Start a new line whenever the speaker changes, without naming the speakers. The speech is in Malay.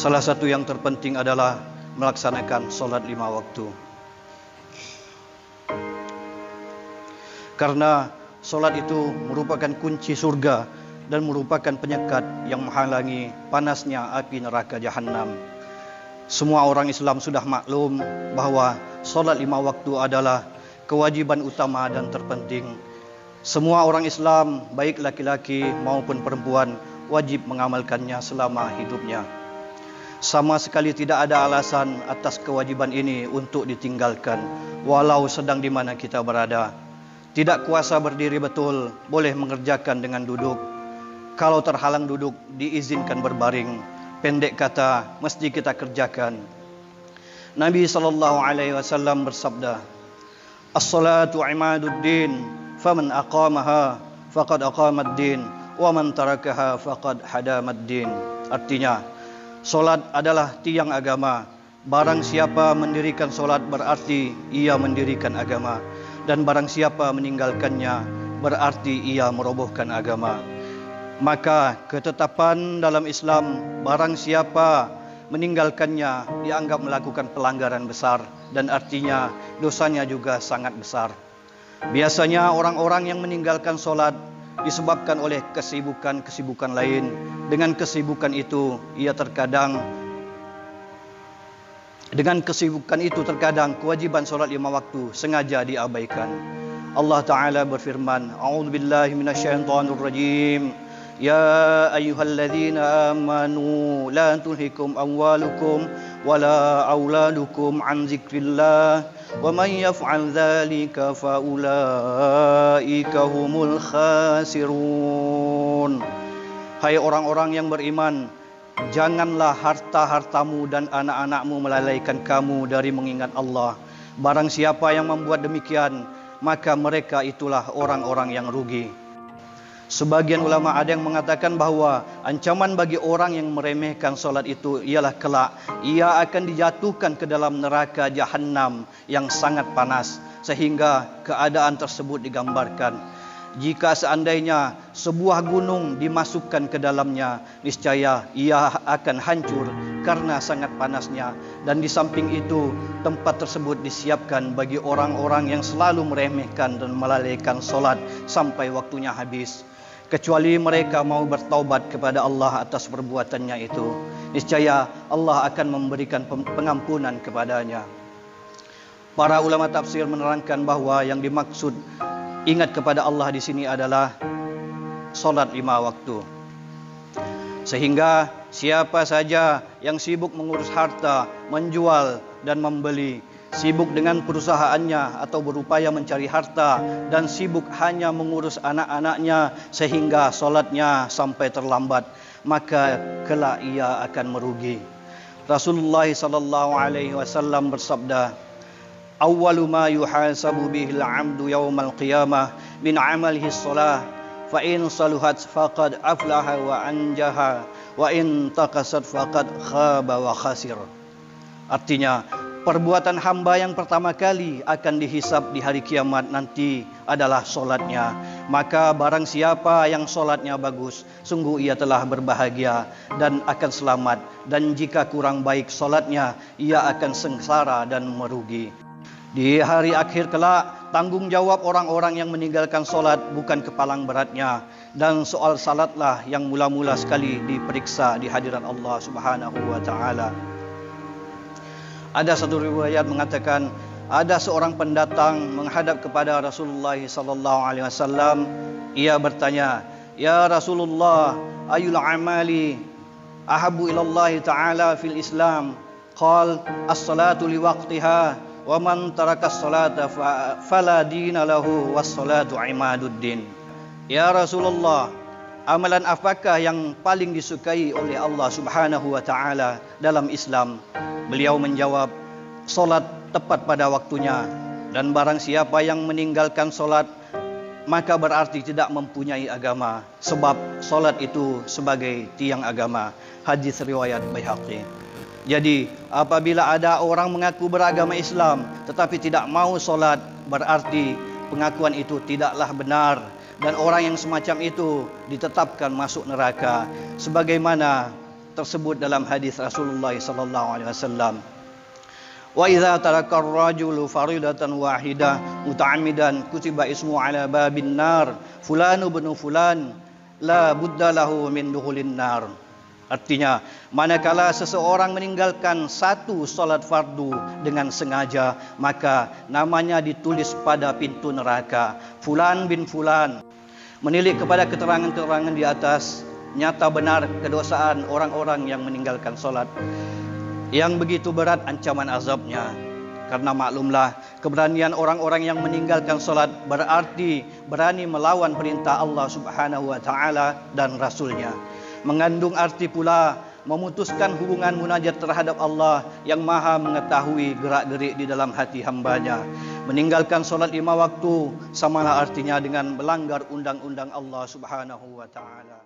Salah satu yang terpenting adalah melaksanakan solat 5 waktu. Karena solat itu merupakan kunci surga dan merupakan penyekat yang menghalangi panasnya api neraka Jahannam. Semua orang Islam sudah maklum bahawa solat 5 waktu adalah kewajiban utama dan terpenting. Semua orang Islam, baik laki-laki maupun perempuan, wajib mengamalkannya selama hidupnya. Sama sekali tidak ada alasan atas kewajiban ini untuk ditinggalkan, walau sedang di mana kita berada. Tidak kuasa berdiri betul, boleh mengerjakan dengan duduk. Kalau terhalang duduk, diizinkan berbaring. Pendek kata, mesti kita kerjakan. Nabi SAW bersabda, "As-salatu imaduddin, faman aqamaha faqad aqamaddin, wa man tarakaha faqad hadamaddin." Artinya, solat adalah tiang agama. Barang siapa mendirikan solat berarti ia mendirikan agama. Dan barang siapa meninggalkannya berarti ia merobohkan agama. Maka ketetapan dalam Islam, barang siapa meninggalkannya dianggap melakukan pelanggaran besar dan artinya dosanya juga sangat besar. Biasanya orang-orang yang meninggalkan solat disebabkan oleh kesibukan-kesibukan lain. Dengan kesibukan itu terkadang kewajiban solat 5 waktu sengaja diabaikan. Allah Ta'ala berfirman, "A'udzubillahi minasyaitonirrajim. Ya ayyuhalladzina amanu la tulhikum amwalukum wala auladukum an zikrillah wa man yaf'al dzalika fa ulaika humul khasirun." Hai orang-orang yang beriman, janganlah harta-hartamu dan anak-anakmu melalaikan kamu dari mengingat Allah. Barang siapa yang membuat demikian, maka mereka itulah orang-orang yang rugi. Sebagian ulama ada yang mengatakan bahawa ancaman bagi orang yang meremehkan solat itu ialah kelak ia akan dijatuhkan ke dalam neraka Jahannam yang sangat panas, sehingga keadaan tersebut digambarkan. Jika seandainya sebuah gunung dimasukkan ke dalamnya, niscaya ia akan hancur karena sangat panasnya. Dan di samping itu, tempat tersebut disiapkan bagi orang-orang yang selalu meremehkan dan melalaikan solat sampai waktunya habis. Kecuali mereka mau bertaubat kepada Allah atas perbuatannya itu, niscaya Allah akan memberikan pengampunan kepadanya. Para ulama tafsir menerangkan bahawa yang dimaksud ingat kepada Allah di sini adalah solat 5 waktu. Sehingga siapa saja yang sibuk mengurus harta, menjual dan membeli, sibuk dengan perusahaannya atau berupaya mencari harta, dan sibuk hanya mengurus anak-anaknya sehingga solatnya sampai terlambat, maka kelak ia akan merugi. Rasulullah SAW bersabda, "Awwalu ma yuhasabu bihil 'abdu yaumal qiyamah min 'amalihi shalah, fa in saluhat faqad aflaha wa anjaha, wa in taqasat faqad khaba wa khasir." Artinya, perbuatan hamba yang pertama kali akan dihisab di hari kiamat nanti adalah solatnya. Maka barang siapa yang solatnya bagus, sungguh ia telah berbahagia dan akan selamat. Dan jika kurang baik solatnya, ia akan sengsara dan merugi. Di hari akhir kelak, tanggungjawab orang-orang yang meninggalkan solat bukan kepalang beratnya. Dan soal salatlah yang mula-mula sekali diperiksa di hadirat Allah Subhanahu wa Ta'ala. Ada satu riwayat mengatakan, ada seorang pendatang menghadap kepada Rasulullah SAW. Ia bertanya, "Ya Rasulullah, ayul amali ahabu ilallahi ta'ala fil Islam?" Qal, "As-salatu liwaqtiha, wa man taraka as-salata fala dina lahu, was-salatu imaduddin." Ya Rasulullah, amalan apakah yang paling disukai oleh Allah Subhanahu wa Ta'ala dalam Islam? Beliau menjawab, solat tepat pada waktunya. Dan barang siapa yang meninggalkan solat, maka berarti tidak mempunyai agama. Sebab solat itu sebagai tiang agama. Hadis riwayat Baihaqi. Jadi, apabila ada orang mengaku beragama Islam tetapi tidak mau solat, berarti pengakuan itu tidaklah benar. Dan orang yang semacam itu ditetapkan masuk neraka. Sebagaimana tersebut dalam hadis Rasulullah sallallahu alaihi wasallam. Wa idza taraka ar-rajulu faridatan wahidah muta'ammidan kutiba ismu ala babin nar fulanu bin fulan la budda lahu min dukhulin nar. Artinya, manakala seseorang meninggalkan satu solat fardu dengan sengaja, maka namanya ditulis pada pintu neraka. Fulan bin Fulan. Menilik kepada keterangan-keterangan di atas, nyata benar kedosaan orang-orang yang meninggalkan solat. Yang begitu berat ancaman azabnya. Karena maklumlah, keberanian orang-orang yang meninggalkan solat berarti berani melawan perintah Allah Subhanahu wa Ta'ala dan Rasulnya. Mengandung arti pula memutuskan hubungan munajat terhadap Allah yang maha mengetahui gerak-gerik di dalam hati hambanya. Meninggalkan solat 5 waktu samalah artinya dengan melanggar undang-undang Allah Subhanahu wa Ta'ala.